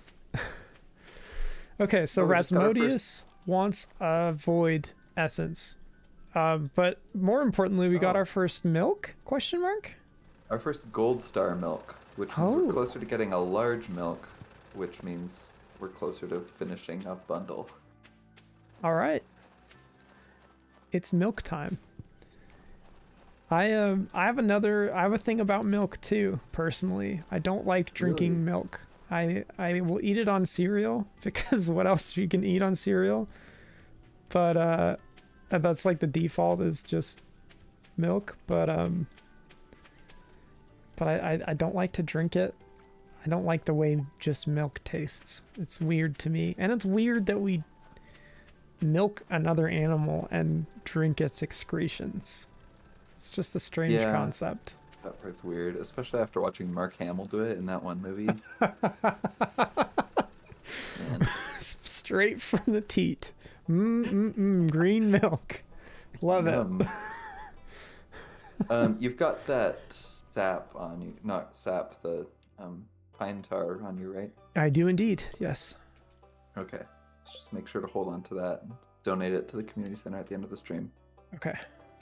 Okay, so oh, we just got our Rasmodius wants a void essence. But more importantly, we got oh, our first milk? Question mark? our first gold star milk, which means we're Oh, closer to getting a large milk, which means we're closer to finishing a bundle. all right. It's milk time. I have a thing about milk too, personally. I don't like Really? drinking milk. I will eat it on cereal because what else you can eat on cereal? But and that's like the default is just milk, but I don't like to drink it. I don't like the way just milk tastes. It's weird to me. And it's weird that we milk another animal and drink its excretions. It's just a strange Yeah, concept. that part's weird, especially after watching Mark Hamill do it in that one movie. Man, Straight from the teat. Green milk. Love it. yum. You've got that sap on you, not sap, the pine tar on you, right? I do indeed. Yes. Okay. Let's just make sure to hold on to that and donate it to the community center at the end of the stream. Okay.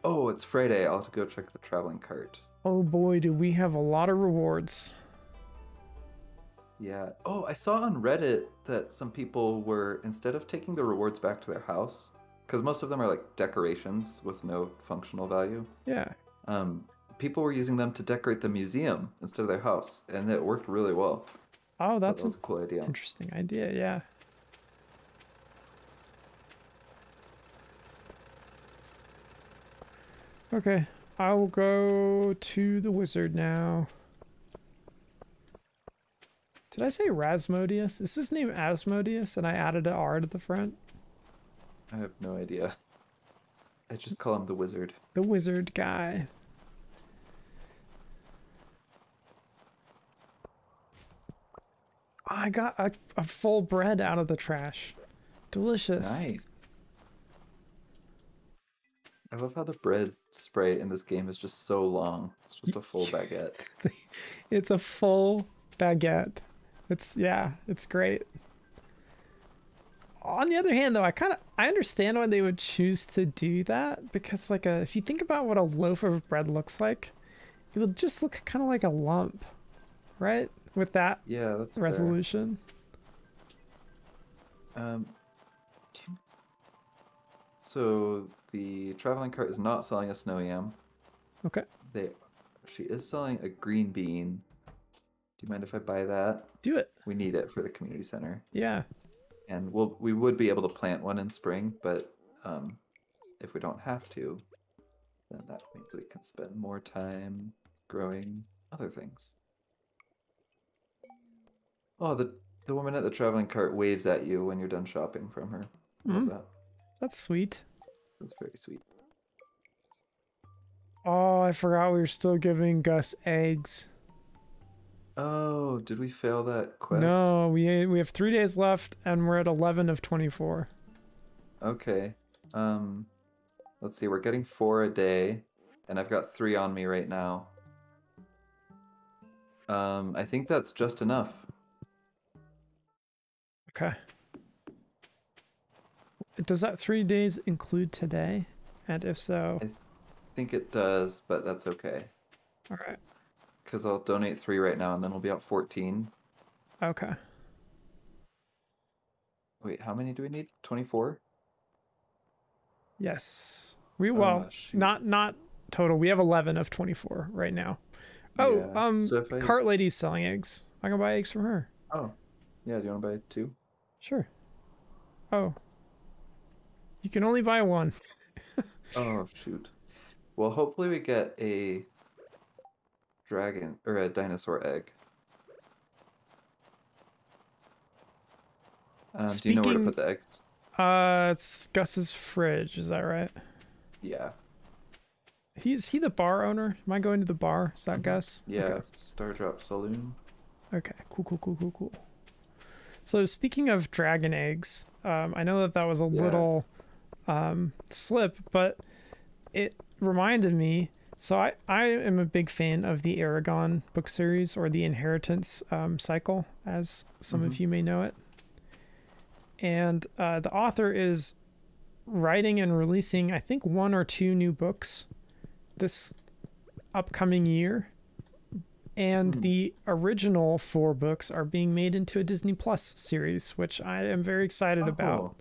Oh, it's Friday. I'll have to go check the traveling cart. Oh boy, do we have a lot of rewards. Yeah. Oh, I saw on Reddit that some people were, instead of taking the rewards back to their house, because most of them are like decorations with no functional value, Yeah. um, people were using them to decorate the museum instead of their house, and it worked really well. Oh, Thought that's that an was a cool idea. interesting idea. Yeah. Okay. I will go to the wizard now. Did I say Rasmodius? Is his name Asmodeus and I added an R to the front? I have no idea. I just call him the wizard. The wizard guy. I got a full bread out of the trash. Delicious. Nice. I love how the bread spray in this game is just so long. It's just a full baguette. It's a, it's a full baguette. Yeah, it's great. On the other hand, though, I understand why they would choose to do that because, like, if you think about what a loaf of bread looks like, it would just look kind of like a lump, right? With that Yeah, that's fair. resolution. Um, do you- so the traveling cart is not selling a snow yam. Okay, They, she is selling a green bean. Do you mind if I buy that? do it. We need it for the community center, Yeah. and we would be able to plant one in spring, but if we don't have to, then that means we can spend more time growing other things. Oh, the woman at the traveling cart waves at you when you're done shopping from her. Love Mm, that. that's sweet. That's very sweet. Oh, I forgot we were still giving Gus eggs. Oh, did we fail that quest? No, we have 3 days left, and we're at 11 of 24. Okay. Let's see. We're getting 4 a day, and I've got 3 on me right now. I think that's just enough. Okay. Does that 3 days include today? And if so, I think it does, but that's okay. all right. because I'll donate 3 right now, and then we'll be at 14. Okay. Wait, how many do we need? 24? Yes. We Ah, well, shoot. not total. We have 11 of 24 right now. Oh, Yeah. So if I... Cart Lady's selling eggs. I can buy eggs from her. Oh, yeah, do you want to buy 2? Sure. Oh, you can only buy one. Oh, shoot. Well, hopefully we get a dragon or a dinosaur egg. Do you know where to Speaking, put the eggs? it's Gus's fridge. Is that right? Yeah. Is he the bar owner? Am I going to the bar? Is that Mhm. Gus? Okay. Yeah, Stardrop Saloon. Okay. Cool. So speaking of dragon eggs, I know that was a Yeah. little slip, but it reminded me. So I am a big fan of the Aragon book series, or the Inheritance cycle, as some Mm-hmm. of you may know it. And the author is writing and releasing, I think, 1 or 2 new books this upcoming year. And the original 4 books are being made into a Disney Plus series, which I am very excited about. Oh,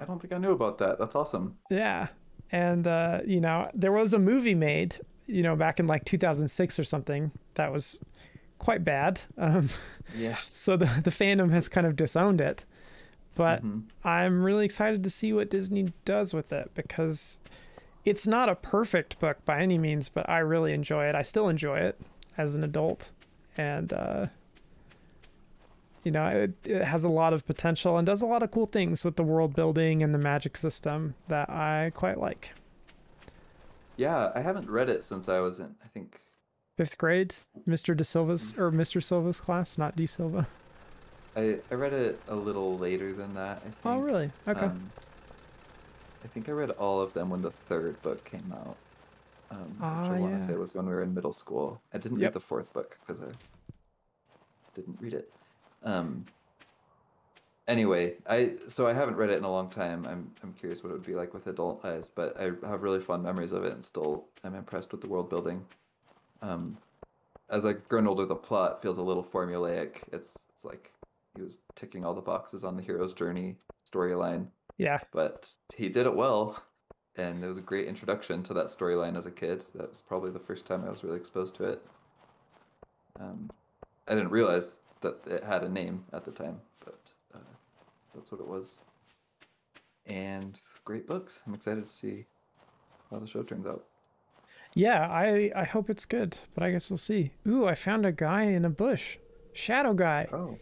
I don't think I knew about that. That's awesome. Yeah. And, there was a movie made, back in like 2006 or something that was quite bad. Yeah. So the fandom has kind of disowned it. But Mm-hmm. I'm really excited to see what Disney does with it, because it's not a perfect book by any means, but I really enjoy it. I still enjoy it as an adult. And, it has a lot of potential and does a lot of cool things with the world building and the magic system that I quite like. Yeah, I haven't read it since I was in, I think, 5th grade, Mr. Silva's class, not D Silva. I read it a little later than that, I Oh, think. really? Okay. I think I read all of them when the 3rd book came out, which I want to Yeah. say was when we were in middle school. I didn't read Yep. the 4th book because I didn't read it. Um, anyway, so I haven't read it in a long time. I'm curious what it would be like with adult eyes, but I have really fond memories of it, and still I'm impressed with the world building. Um, as I've grown older, the plot feels a little formulaic. It's like he was ticking all the boxes on the hero's journey storyline, Yeah. but he did it well, and it was a great introduction to that storyline as a kid. That was probably the first time I was really exposed to it. I didn't realize that it had a name at the time, but that's what it was. And great books. I'm excited to see how the show turns out. Yeah, I hope it's good, but I guess we'll see. Ooh, I found a guy in a bush. Shadow guy. Oh,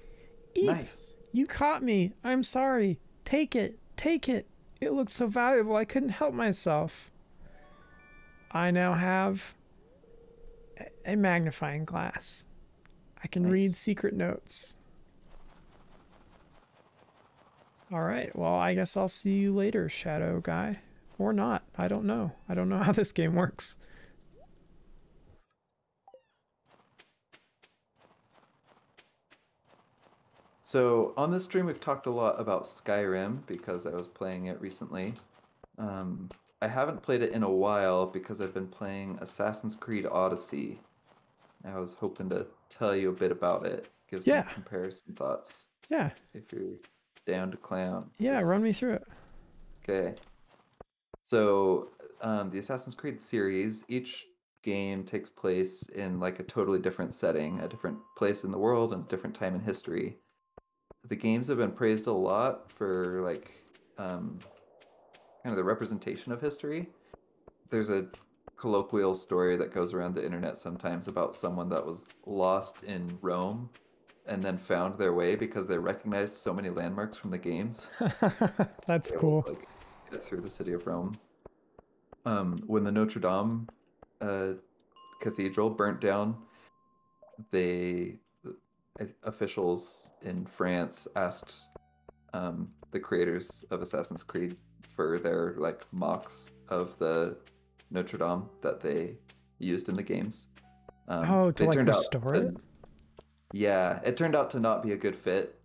Eep, nice. you caught me. I'm sorry. Take it. Take it. It looked so valuable I couldn't help myself. I now have a magnifying glass. I can read Nice. secret notes. All right, well, I guess I'll see you later, Shadow guy. Or not. I don't know. I don't know how this game works. So on this stream, we've talked a lot about Skyrim because I was playing it recently. I haven't played it in a while because I've been playing Assassin's Creed Odyssey. I was hoping to tell you a bit about it, give some Yeah. comparison thoughts, Yeah. if you're down to clown. Yeah, run me through it. Okay. So, the Assassin's Creed series, each game takes place in like a totally different setting, a different place in the world, and a different time in history. The games have been praised a lot for like kind of the representation of history. There's a colloquial story that goes around the internet sometimes about someone that was lost in Rome and then found their way because they recognized so many landmarks from the games. That's They were able cool. to like get through the city of Rome. When the Notre Dame uh, cathedral burnt down, they officials in France asked the creators of Assassin's Creed for their like mocks of the Notre Dame that they used in the games. Oh, to They like turned out restore to, it? yeah, it turned out to not be a good fit.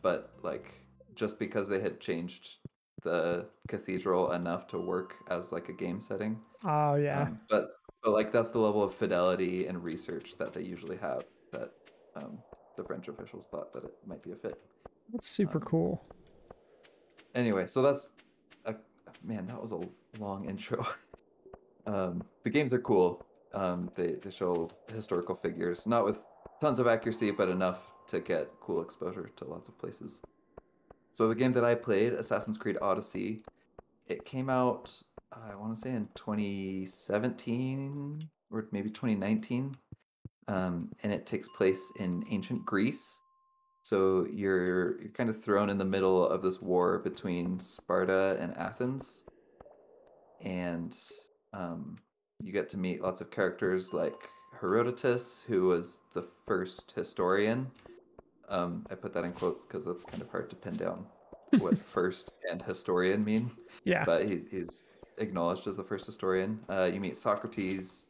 But like just because they had changed the cathedral enough to work as like a game setting. Oh, yeah. But But like that's the level of fidelity and research that they usually have that um, the French officials thought that it might be a fit. That's super Um, cool. anyway, so that's a man. That was a long intro. The games are cool. They show historical figures, not with tons of accuracy, but enough to get cool exposure to lots of places. So the game that I played, Assassin's Creed Odyssey, it came out, I want to say in 2017 or maybe 2019, and it takes place in ancient Greece. So you're kind of thrown in the middle of this war between Sparta and Athens, and um, you get to meet lots of characters like Herodotus, who was the first historian. I put that in quotes because it's kind of hard to pin down what first and historian mean, Yeah. but he's acknowledged as the first historian. You meet Socrates,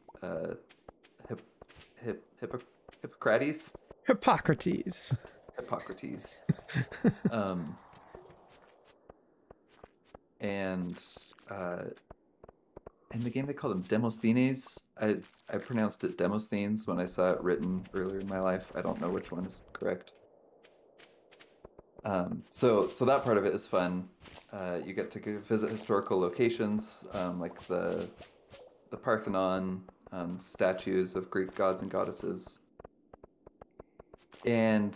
Hip, Hip, Hippocrates, Hippocrates. Hippocrates, um, and uh, in the game they called him Demosthenes. I pronounced it Demosthenes when I saw it written earlier in my life. I don't know which one is correct. So that part of it is fun. You get to go visit historical locations, like the Parthenon, statues of Greek gods and goddesses, and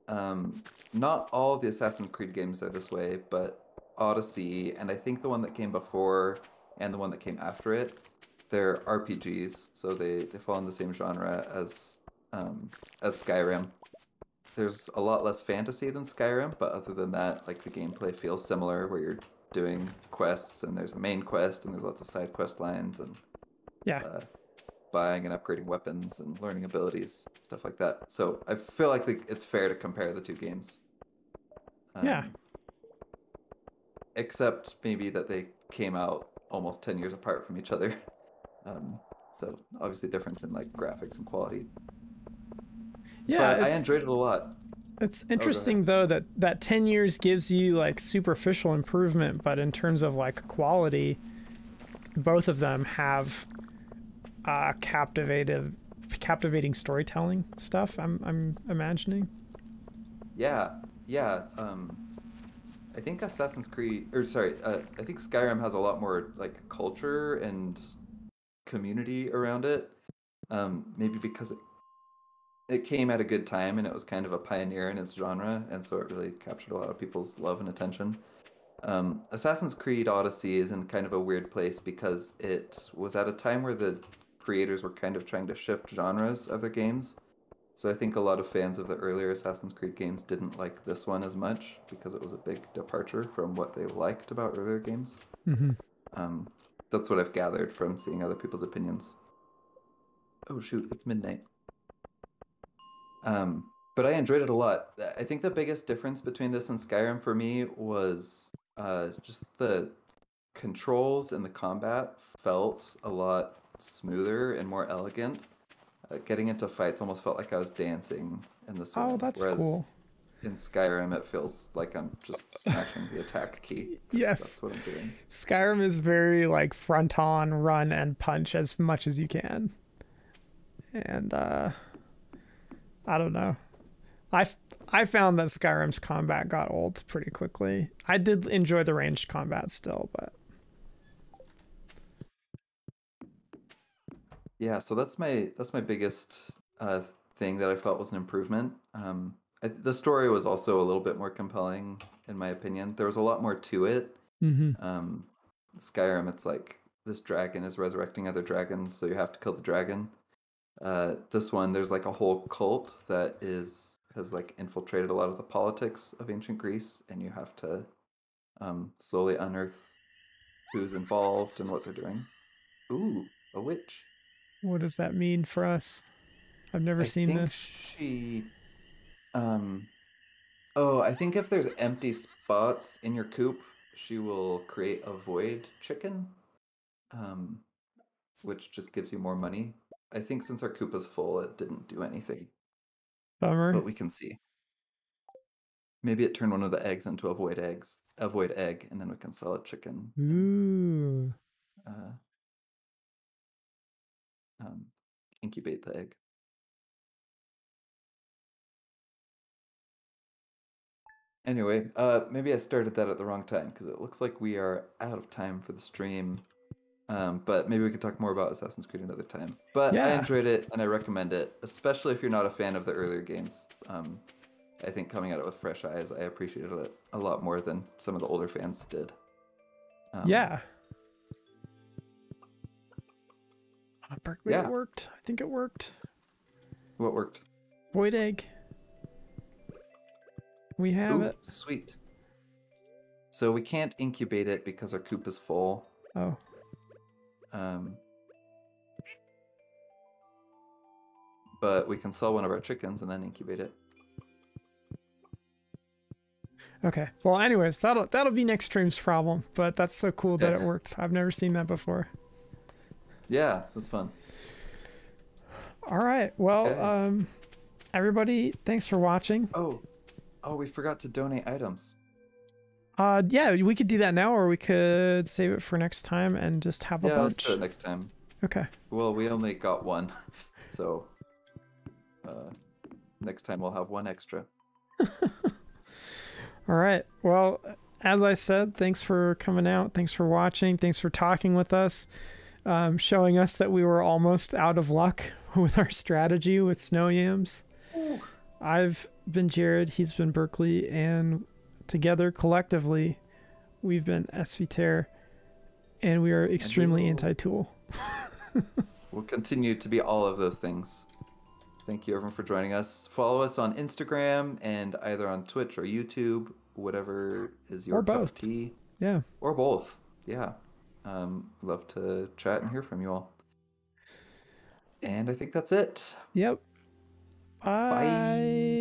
um, not all the Assassin's Creed games are this way, but Odyssey, and I think the one that came before and the one that came after it, they're RPGs, so they fall in the same genre as Skyrim. There's a lot less fantasy than Skyrim, but other than that, like the gameplay feels similar, where you're doing quests and there's a main quest and there's lots of side quest lines and Yeah. uh, buying and upgrading weapons and learning abilities, stuff like that. So I feel like it's fair to compare the two games, Yeah. um, except maybe that they came out almost 10 years apart from each other. Um, so obviously difference in like graphics and quality. Yeah, But I enjoyed it a lot. it's Oh, go ahead. interesting though that 10 years gives you like superficial improvement, but in terms of like quality, both of them have captivating storytelling stuff. I'm imagining. Yeah, yeah. I think Assassin's Creed, or sorry, I think Skyrim has a lot more like culture and community around it. Maybe because it came at a good time and it was kind of a pioneer in its genre, and so it really captured a lot of people's love and attention. Assassin's Creed Odyssey is in kind of a weird place because it was at a time where the creators were kind of trying to shift genres of their games. So I think a lot of fans of the earlier Assassin's Creed games didn't like this one as much because it was a big departure from what they liked about earlier games. Hmm. Um, that's what I've gathered from seeing other people's opinions. Oh shoot, it's midnight. But I enjoyed it a lot. I think the biggest difference between this and Skyrim for me was just the controls and the combat felt a lot smoother and more elegant. Getting into fights almost felt like I was dancing in this Oh, one, that's whereas cool. in Skyrim it feels like I'm just smashing the attack key because Yes. that's what I'm doing. Skyrim is very like front on, run and punch as much as you can. And I don't know. I I found that Skyrim's combat got old pretty quickly. I did enjoy the ranged combat still, but Yeah, so that's my biggest thing that I felt was an improvement. The story was also a little bit more compelling, in my opinion. There was a lot more to it. mm-hmm. Um, Skyrim, it's like this dragon is resurrecting other dragons, so you have to kill the dragon. This one, there's like a whole cult that has like infiltrated a lot of the politics of ancient Greece, and you have to slowly unearth who's involved and what they're doing. Ooh, a witch. What does that mean for us? I've never I seen think this. she um oh, I think if there's empty spots in your coop, she will create a void chicken, um, which just gives you more money. I think since our coop is full, it didn't do anything, but Bummer. we can see. Maybe it turned one of the eggs into a void egg, and then we can sell a chicken. And Ooh. uh, um, incubate the egg. Anyway, maybe I started that at the wrong time because it looks like we are out of time for the stream. But maybe we could talk more about Assassin's Creed another time. But I Yeah. enjoyed it and I recommend it, especially if you're not a fan of the earlier games. I think coming at it with fresh eyes, I appreciated it a lot more than some of the older fans did. Yeah. Berkeley, it Yeah. worked. I think it worked. What worked? Void egg. We have Ooh, it. sweet. So we can't incubate it because our coop is full. Oh. But we can sell one of our chickens and then incubate it. Okay. Well, anyways, that'll be next stream's problem. But that's so cool that it worked. I've never seen that before. Yeah, that's fun. All right. Well, Okay. everybody, thanks for watching. Oh, we forgot to donate items. Yeah, we could do that now, or we could save it for next time and just have a Yeah, let's bunch. do it next time. Okay. Well, we only got one, so next time we'll have one extra. All right. Well, as I said, thanks for coming out. Thanks for watching. Thanks for talking with us, showing us that we were almost out of luck with our strategy with snow yams. Ooh. I've been Jared. He's been Berkeley, and together, collectively, we've been SVTer, and we are extremely anti-tool. We'll continue to be all of those things. Thank you everyone for joining us. Follow us on Instagram and either on Twitch or YouTube, whatever is your cup of tea. Yeah. Or both. Yeah. Love to chat and hear from you all. And I think that's it. Yep. Bye.